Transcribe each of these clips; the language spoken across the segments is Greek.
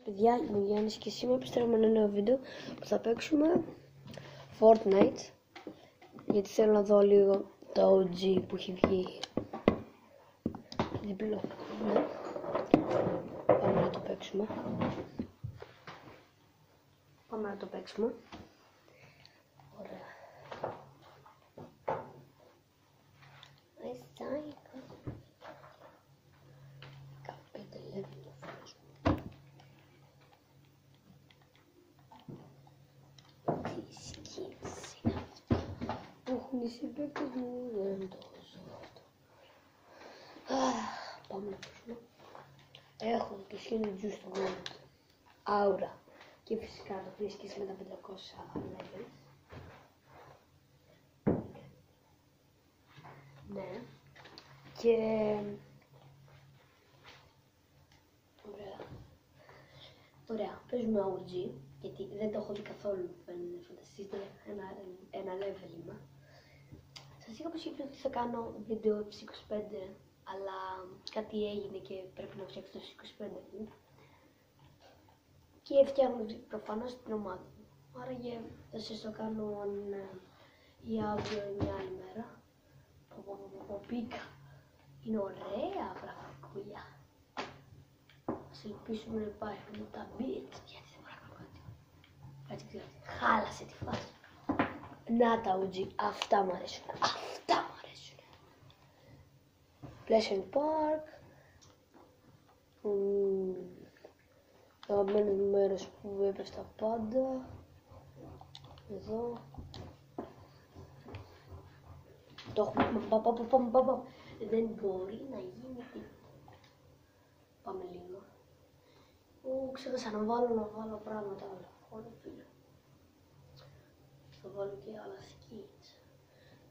Παιδιά, είμαι ο Γιάννης και σήμερα επιστρέφουμε ένα νέο βίντεο που θα παίξουμε Fortnite, γιατί θέλω να δω λίγο το OG που έχει βγει διπλό. Ναι. Πάμε να το παίξουμε. Ωραία. Που έχουν οι συμπαίκτες μου, δεν το ζω αυτό. Πάμε να παίξουμε. Έχω το σχέδιο Juice στο Gold Aura και φυσικά το βρίσκεις με τα 500 levels. Ναι. Και ωραία, παίζουμε OG, γιατί δεν το έχω δει καθόλου, φανταστείτε, ένα level είμαι. Σας είχα πει ότι θα κάνω βίντεο F25, αλλά κάτι έγινε και πρέπει να φτιάξω το F25 και φτιάχνω προφανώς την ομάδα μου. Άρα θα σας το κάνω η αύριο μια άλλη μέρα. Πήκα. Είναι ωραία πραγματικούλια. Ας ελπίσουμε να υπάρχουν τα beats, γιατί δεν μπορώ να κάνω κάτι. Έτσι ξέρετε, χάλασε τη φάση. Να τα OG, αυτά μου αρέσουν. Pleasant Park. Το αγαπημένο μέρος που έπεφτα πάντα. Εδώ. Το έχουμε. Δεν μπορεί να γίνει τίποτα. Πάμε λίγο. Ξέχασα να βάλω πράγματα άλλα. Ωραία φίλε. Θα βάλω και άλλα skins.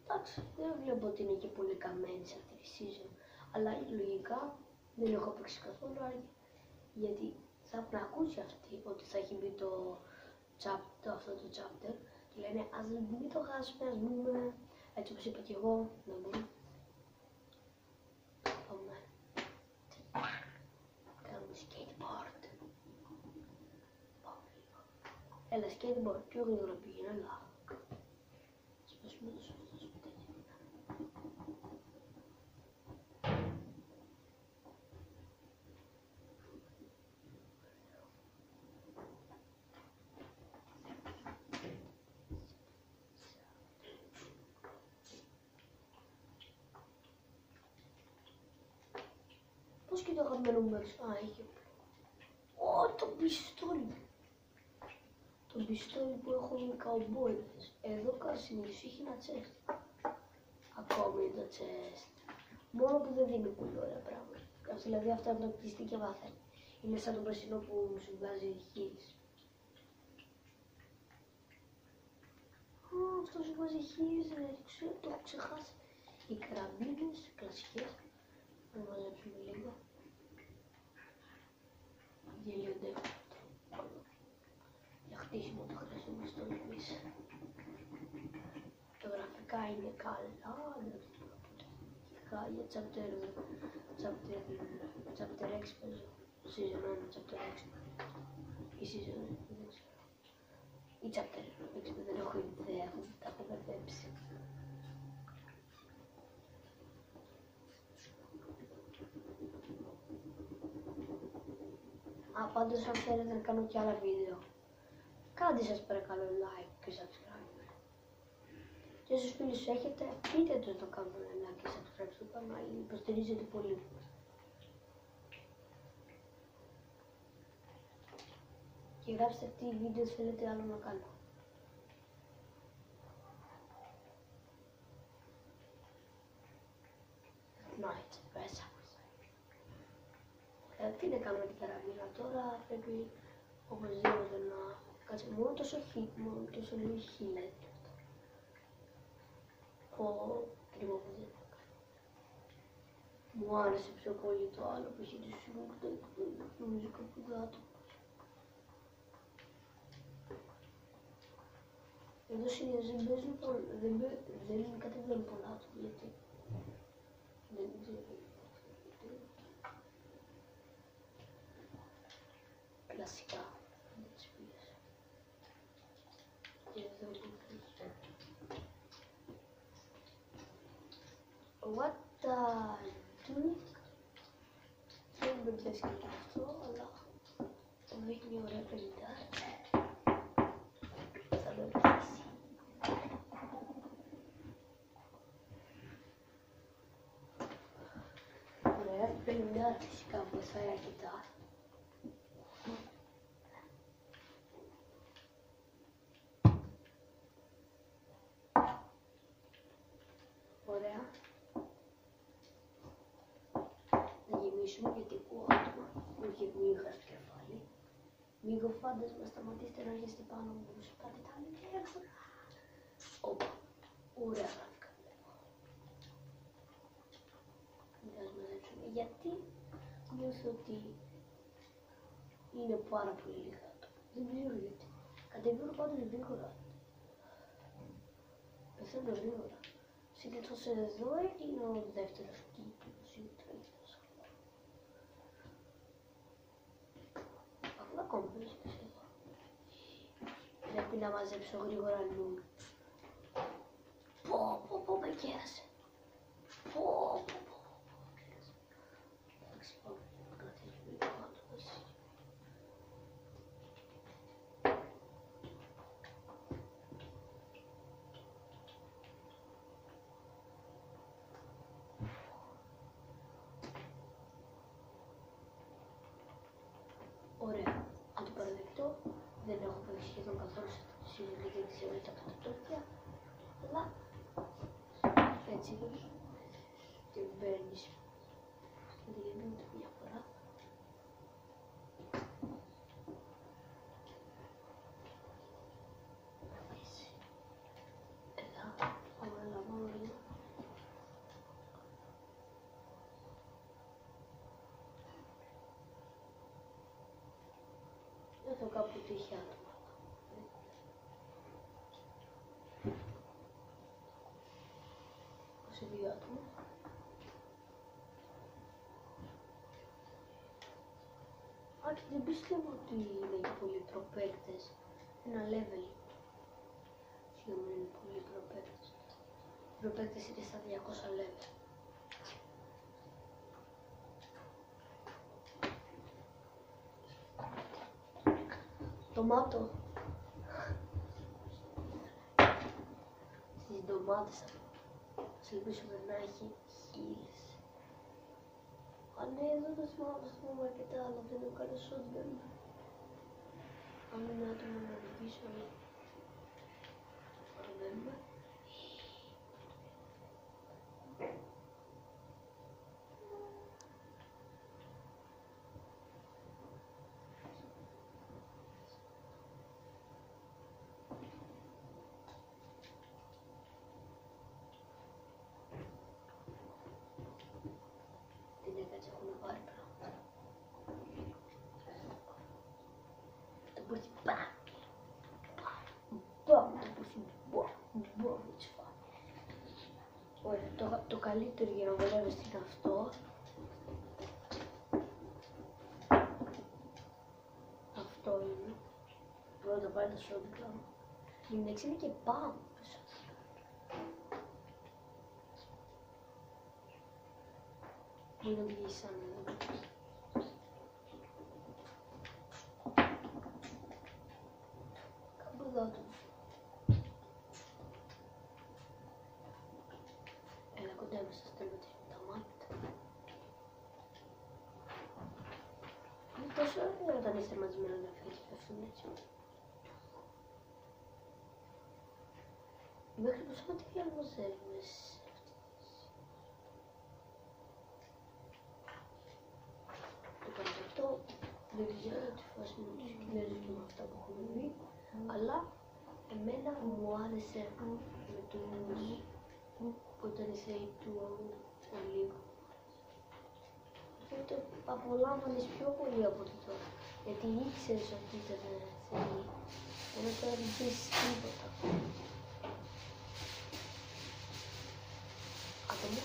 Εντάξει, δεν βλέπω ότι είναι και πολύ καμένη σε αυτή τη season. Αλλά λογικά δεν έχω παίξει καθόλου, γιατί θα έχουν ακούσει αυτοί ότι θα έχει μπει αυτό το chapter και λένε ας μην το χάσουμε, ας μπούμε, έτσι όπως είπα και εγώ, να μπούμε. Πάμε. Κάνουμε skateboard. Πάμε λίγο. Έλα skateboard, πιο γρήγορα πήγαινε, έλα. Σπάσουμε το σπίτι. Πώς και το αγαπημένο μέρος, είχε. Το πιστόλι. Το πιστόλι που έχω με καουμπόιδες. Εδώ συνήθως έχει ένα chest. Ακόμη είναι το chest. Μόνο που δεν δίνει πολύ ωραία πράγματα. Δηλαδή αυτά από το κτιστή και βάθεν. Είναι σαν το πρασινό που σου βγάζει χείλης. Αυτό σου βγάζει χείλης, το έχω ξεχάσει. Οι καραμπίνες, κλασικές. Να μαζέψουμε λίγο. Γελιονται. Για χτίσιμο το χρειαζόμαστε όλοι εμείς. Τα γραφικά είναι καλά, δεν ξέρω ποτέ. Για chapter 6 παίζω. Season 1, chapter 6. Ή season 1, δεν ξέρω. Ή chapter 6, δεν έχω ιδέα, τα έχω μπερδέψει. Πάντως αν θέλετε να κάνω και άλλα βίντεο, κάντε σας παρακαλώ like και subscribe. Και όσους φίλους σου έχετε, πείτε τους να κάνουν like και subscribe στο κανάλι, υποστηρίζετε πολύ. Και γράψτε τι βίντεο θέλετε άλλο να κάνω. Night, μέσα. Τι να κάνουμε την καραμπίνα τώρα, πρέπει οπωσδήποτε να κάτσε μόνο τόσο λίγο χείλα. Κρίμα που δεν το έκανα. Μου άρεσε πιο πολύ το άλλο που είχε τη σιρούκτα και το μουσικό που δάτο. Εδώ συνήθως δεν κατεβαίνουν πολλά άτομα, γιατί δεν ξέρω. κλασικά. Και εδώ είναι. What the doing? Δεν μπερδεύεις και αυτό, αλλά δείχνει ωραία παιδιά. Θα το πιάσει. Ωραία, 50 φυσικά βοηθάει αρκετά. Ωραία. Να γεμίσουμε γιατί ακούω άτομα που έχει μύγα στο κεφάλι. Μύγο φάντασμα, σταματήστε να έρχεστε πάνω μου, σου πάτε τα τηλέφωνα. Όπα, ωραία γράφηκα. Ας μαζέψουμε, γιατί νιώθω ότι είναι πάρα πολύ λίγα άτομα. Δεν ξέρω γιατί. Κατεβαίνω πάντως γρήγορα. Πεθαίνω γρήγορα. Συνήθως εδώ είναι ο δεύτερος κύκλος ή ο τρίτος. Αφού ακόμα βρίσκεσαι εδώ. Πρέπει να μαζέψω γρήγορα νου. Πω, με κέρασε. Πω, με κέρασε. Εντάξει, πάμε να καθίσουμε λίγο κάτω. Ωραία, αν το παραδεχτώ, δεν έχω παίξει σχεδόν καθόλου σε αυτή τη σύνολη γιατί θεωρείται από τα τόπια, αλλά έτσι είναι και μπαίνεις διαβείται μια φορά. Έτσι, εδώ, πάμε να λαμβάνω λίγο. Εδώ κάπου τύχει άτομα. Σε δύο άτομα. Και δεν πιστεύω ότι είναι πολλοί προπαίκτες. Ένα level. Συγγνώμη, είναι πολλοί προπαίκτες. Οι προπαίκτες είναι στα 200 level. Τομάτο. Στις ντομάτες ας ελπίσουμε να έχει χίλιες. Ναι, εδώ το θυμάμαι αρκετά, αλλά δεν έχω κάνει shotgun. Αν είναι άτομο να οδηγήσω, αλλά παραμένουμε. Έτσι έχουμε πάρει πράγματα. Το πουρσί μπαμ, το πουρσί μπαμ, έτσι φάει. Ωραία, το καλύτερο για να βολεύεστε είναι αυτό. Αυτό είναι. Πρώτα πάρει το shotgun. Η μεταξύ είναι και μπαμ. Μην οδηγήσεις σαν εδώ. Κάπου εδώ του. Έλα κοντά μας, σας τερματίσουμε τα μάτια. Είναι τόσο ωραίο όταν είστε τερματισμένο να φύγεις, πέφτουν έτσι. Μέχρι πόσο ματιριάλ μαζεύουμε σε αυτό. Δεν ξέρω τι φάση με τους Κινέζους και με αυτά που έχουμε δει, αλλά εμένα μου άρεσε με τους που ήταν οι θεοί του Ολύμπου. Αυτό το απολάμβανες πιο πολύ από το τώρα, γιατί ήξερες ότι ήταν θεοί, ενώ τώρα δεν ξέρεις τίποτα. Άτομο.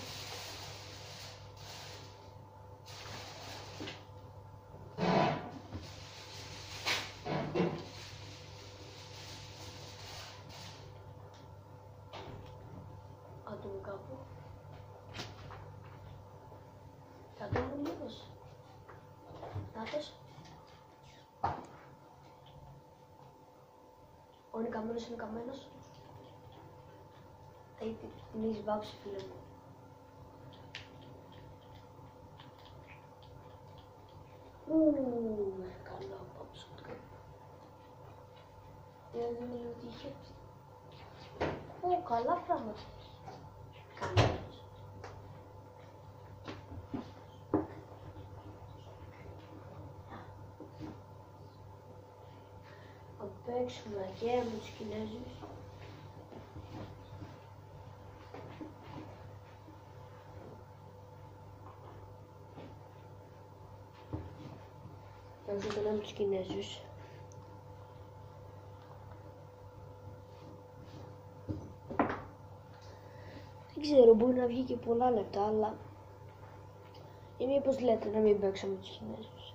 αυτές. Ο είναι καμένος, είναι καμένος. Την έχεις βάψει, φίλε μου. Καλά βάψω. Δεν είναι ότι είχε. Καλά πράγματα. Καμένος. Θα παίξουμε και με τους Κινέζους. Θα παίξουμε με τους Κινέζους. Δεν ξέρω, μπορεί να βγει και πολλά λεπτά, αλλά ή μήπως λέτε να μην παίξω με τους Κινέζους.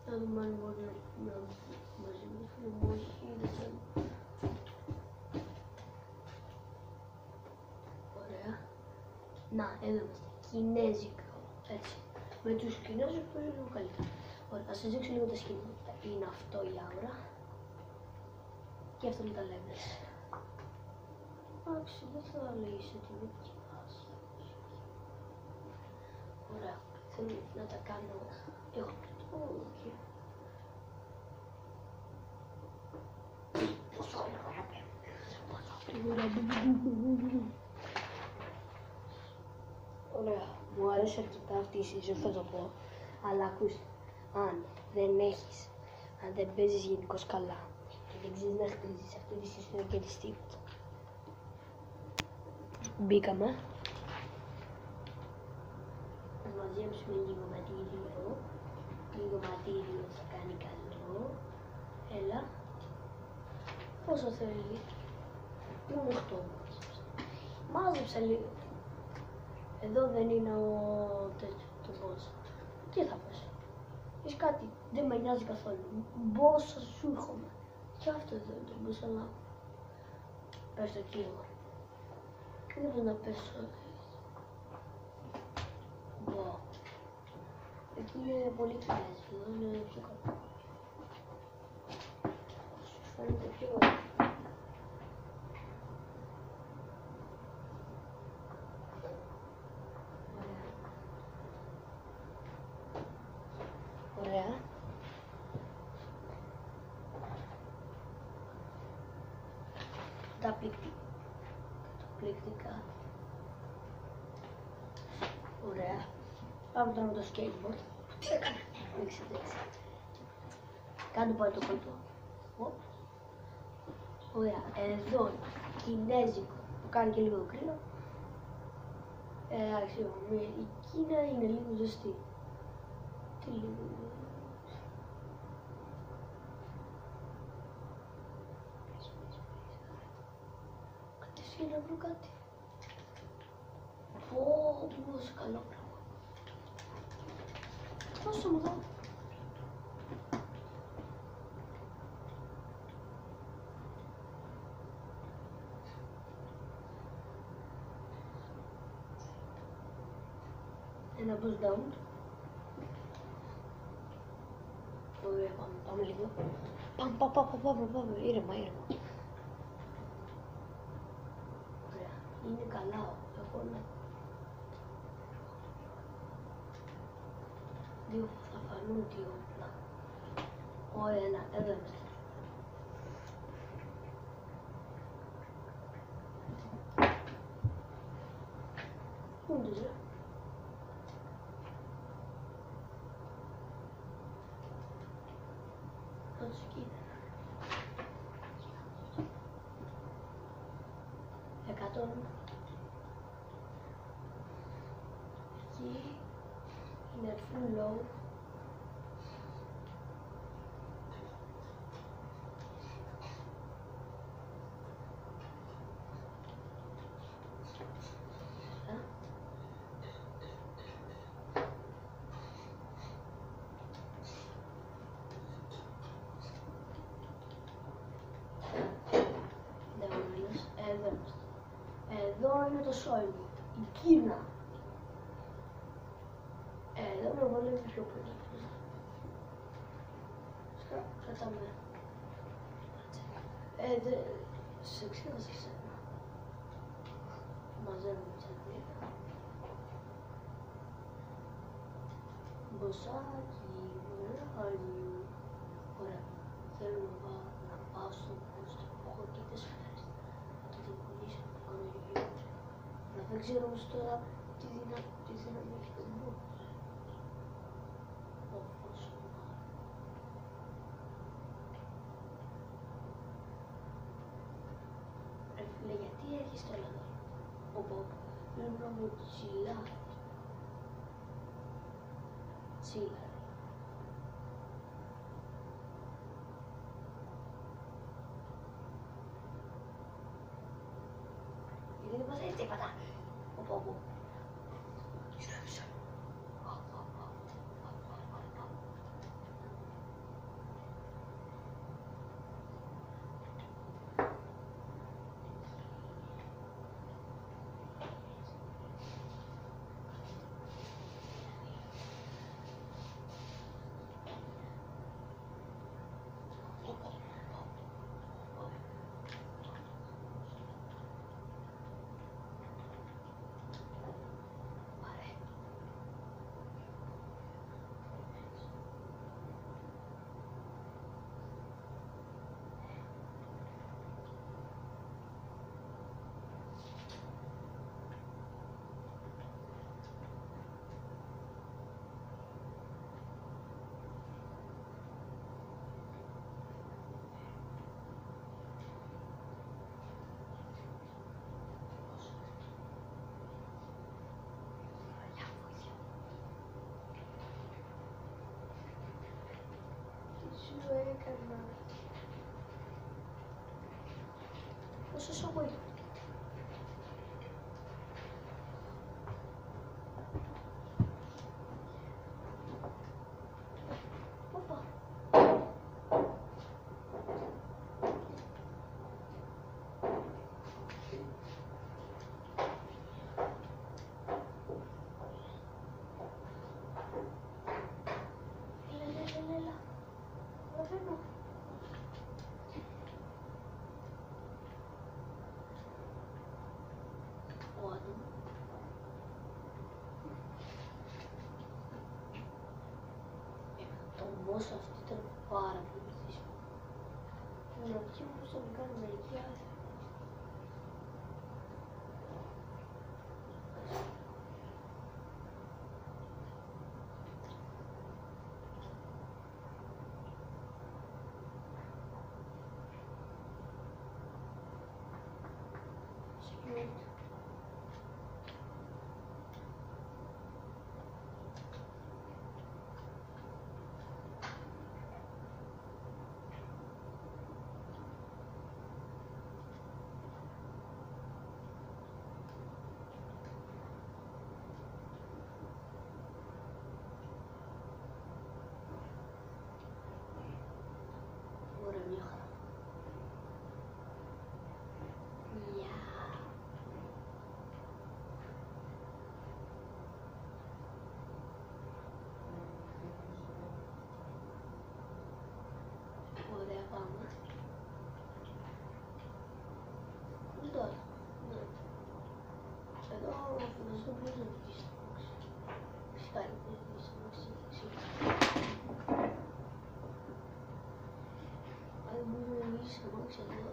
Να δούμε αν μπορεί να μαζί με φίλο μου, όχι, δεν θέλω. Ωραία. Να, εδώ είμαστε. Κινέζικα. Έτσι. Με τους Κινέζους που είναι λίγο καλύτερα. Ωραία, θα σας δείξω λίγο τα σκηνικά. Είναι αυτό η άουρα. Και αυτό είναι τα levels. Εντάξει, δεν θα λέγεις ότι είναι κοιμάσαι. Ωραία, θέλω να τα κάνω. Έχω το εκεί. Ωραία, μου αρέσει αρκετά αυτή η season, θα το πω. Αλλά ακούστε, αν δεν παίζεις γενικώς καλά και δεν ξέρεις να χτίζεις, αυτή τη season δεν κερδίσεις τίποτα. Μπήκαμε. Θα μαζέψουμε λίγο ματήριο. Λίγο ματήριο θα κάνει καλό. Έλα. Πόσο θέλει. Μόνο 8 μάζεψα λίγο. Εδώ δεν είναι το boss. Τι θα πας. Έχεις κάτι. Δεν με νοιάζει καθόλου. Boss σου έρχομαι. Και αυτό εδώ είναι το boss, αλλά πες το κύμα. Δεν μπορώ να πέσω. Μπο. Εκεί είναι πολύ Κινέζοι, εδώ είναι πιο κάτω. Σου φαίνεται πιο ωραία. Ωραία. Τα πληκτικά. Ωραία. Πάμε τώρα με το skateboard. Τι έκανε. Δείξε. Κάτω πάει το κόλπο. Ωραία. Εδώ κινέζικο που κάνει και λίγο κρύο. Η Κίνα είναι λίγο ζεστή. Τι λίγο. Κατευθείαν να βρω κάτι. Πόσο καλό πράγμα. Δώσε μου εδώ. Ένα boost down. Ωραία, πάμε λίγο. Πάμε, ήρεμα. Ωραία, είναι καλά, έχω να... Δύο θα φανούν δύο όπλα. Ωραία, εδώ είμαστε. Πού είναι το ζε? Εκεί. 100. Εκεί είναι full low. Εδώ είναι το Σόιμου, η Κίνα. ανέβει πιο πολύ. Κρατάμε. Σε εξήγασα εσένα. Μαζεύουμε τσαντίνα. Μποσάκι, μεράκι. Ωραία. Θέλω να πάω στο πόστο που έχω και τις σφαίρες. Να το δημιουργήσω, να το κάνω γύρω. Αλλά δεν ξέρω όμως τώρα τι δύναμη έχει το μπος. Φίλε, γιατί έχεις τώρα εδώ. Πρέπει να μου τσιλάρει. Τσιλάρει. Γιατί δεν πας έτσι πατά. Έκανα. Πόσο σώμα είναι. Όπα. Έλα. Προφέρνω. Ο άτομο. Το boss αυτό ήταν πάρα πολύ δύσκολο. Στην αρχή μπορούσα να κάνω μερική άλλη. Ωραία, μια χαρά. Ωραία, πάμε. Τώρα, εδώ να φανταστώ πώς να βγει στο box. Φυσικά είναι πώς να βγει στο box. Αν μπορούμε να βγει στο box εδώ.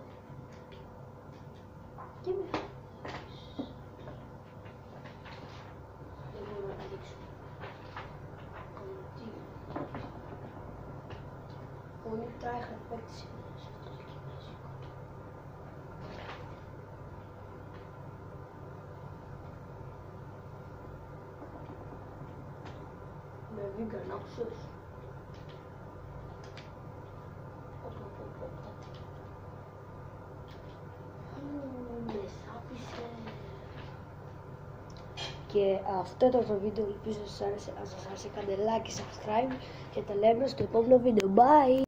Και με δεν μπορώ να δείξω. Πολύ tryhard παίκτης είναι σε αυτό το γυμνάσιο. Με vegan άκουσες. Με σάπισε. Και αυτό ήταν το βίντεο, ελπίζω σας άρεσε. Αν σας άρεσε κάντε like και subscribe και τα λέμε στο επόμενο βίντεο. Bye!